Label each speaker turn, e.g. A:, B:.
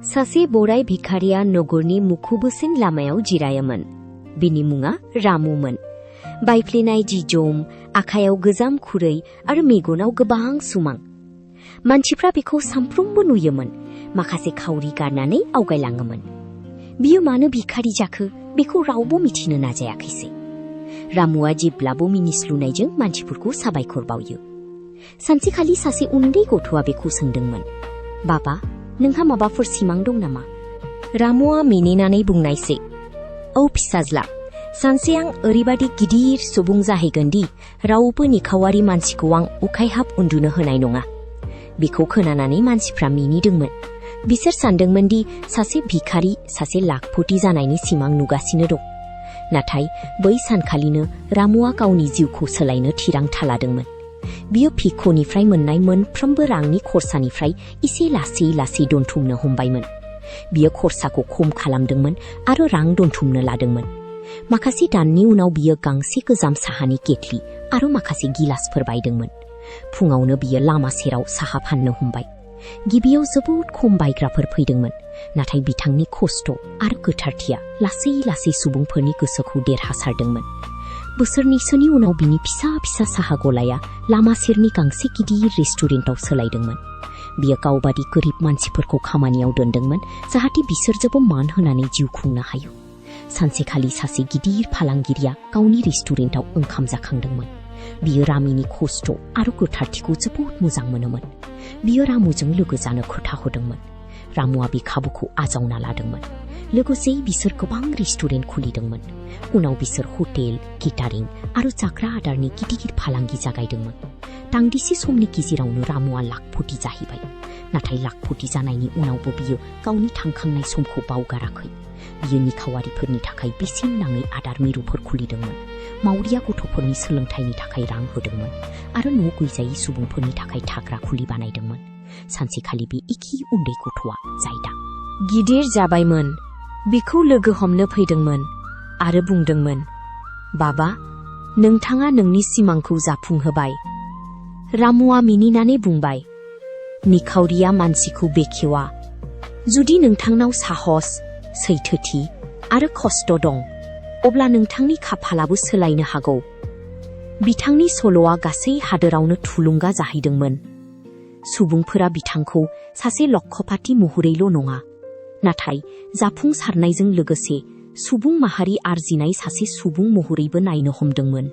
A: सासे बोराय भिखारिया नगरनि मुखुबोसिन लामायाव जिरायोमोन। बिनि मुङा रामुमोन। बायफ्लेनाय जि-जोम, आखायाव गोजाम खुरै आरो मेगनाव गोबां सुमां। मानसिफ्रा बेखौ सानफ्रोमबो नुयोमोन, माखासे खाउरि गारनानै आवगायलाङोमोन। बियो मानो भिखारि जाखो बेखौ रावबो मिथिनो नाजायाखैसै। रामुआ जेब्लाबो मिनिस्लुनायजों मानसिफोरखौ साबायखर बावयो। सानसेखालि सासे उन्दै गथ'आ बेखौ सोंदोंमोन, बाबा, नोंहा माबाफोर सिमां दं नामा? रामुआ मिनिनानै बुंनायसै, औ फिसाज्ला, सानसे आं ओरैबादि गिदिर सुबुं जाहैगोन दि रावबो निखावारि मानसिखौ आं उखैहाब उन्दुनो होनाय नङा। बेखौ खोनानानै मानसिफ्रा मिनिदोंमोन। बिसोर सानदोंमोन दि सासे भिखारि सासे लाखपति जानायनि सिमां नुगासिनो दं। नाथाय बै सानखालिनो रामुआ गावनि जिउखौ सोलायनो थिरांथा लादोंमोन। बियो फिख'निफ्राय मोननाय मोनफ्रोमबो रांनि खरसानिफ्राय एसे लासै लासै दोनथुमनो हमबायमोन। बियो खरसाखौ खम खालामदोंमोन आरो रां दोनथुमनो लादोंमोन। माखासे दाननि उनाव बियो गांसे गोजाम साहानि केटलि आरो माखासे गिलासफोर बायदोंमोन। फुङावनो बियो लामा सेराव साहा फाननो हमबाय। गिबियाव जोबोद खम बायग्राफोर फैदोंमोन, नाथाय बिथांनि खस्थ' आरो गोथारथिया लासै लासै सुबुंफोरनि गोसोखौ देरहासारदोंमोन। बोसोरनैसोनि उनाव बिनि फिसा फिसा साहा गलाया लामा सेरनि गांसे गिदिर रेस्टुरेन्टआव सोलायदोंमन। बियो गावबादि गोरिब मानसिफोरखौ खामानियाव दोनदोंमोन, जाहाथे बिसोरजोंबो मान होनानै जिउ खुंनो हायो। सानसेखालि सासे गिदिर फालांगिरिया गावनि रेस्टुरेन्टआव ओंखाम जाखांदोंमोन। बियो रामिनि खस्थ' आरो गोथारथिखौ जोबोद मोजां मोनोमोन। बियो रामुजों लोगो जानो खोथा होदोंमोन। रामुआ बे खाबुखौ आजावना लादोंमोन। लोगोसे बिसोर गोबां रेस्टुरेन्ट खुलिदोंमोन। उनाव बिसोर हटेल, केटारिं आरो जाग्रा आदारनि गिदिर फालांगि जागायदोंमोन। दान्दिसे समनि गेजेरावनो रामुआ लाखपति जाहैबाय। नाथाय लाखपति जानायनि उनावबो बियो गावनि थांखांनाय समखौ बावगाराखै। बियो निखावारिफोरनि थाखाय बेसेन नाङै आदार मिरुफोर खुलिदोंमोन, मावरिया गथ'फोरनि सोलोंथाइनि थाखाय रां होदोंमोन आरो न' गैजायै सुबुंफोरनि थाखाय थाग्रा खुलि बानायदोंमोन। सानसेखालि बे एखे उन्दै गथ'आ, जाय दा गिदिर जाबायमोन, बिखौ लोगो हमनो फैदोंमोन आरो बुंदोंमोन, बाबा, नोंथाङा नोंनि सिमांखौ जाफुंहोबाय। रामुआ मिनिनानै बुंबाय, निखावरिया मानसिखौ बेखेवा। जुदि नोंथांनाव साहस, सैथोथि आरो खस्थ' दं, अब्ला नोंथांनि खाफालाबो सोलायनो हागौ। बिथांनि सल'आ गासै हादोरावनो थुलुंगा जाहैदोंमोन। सुबुंफोरा बिथांखौ सासे लखपति महरैल' नङा, नाथाय जाफुंसारनायजों लोगोसे सुबुं माहारि आरजिनाय सासे सुबुं महरैबो नायनो हमदोंमोन।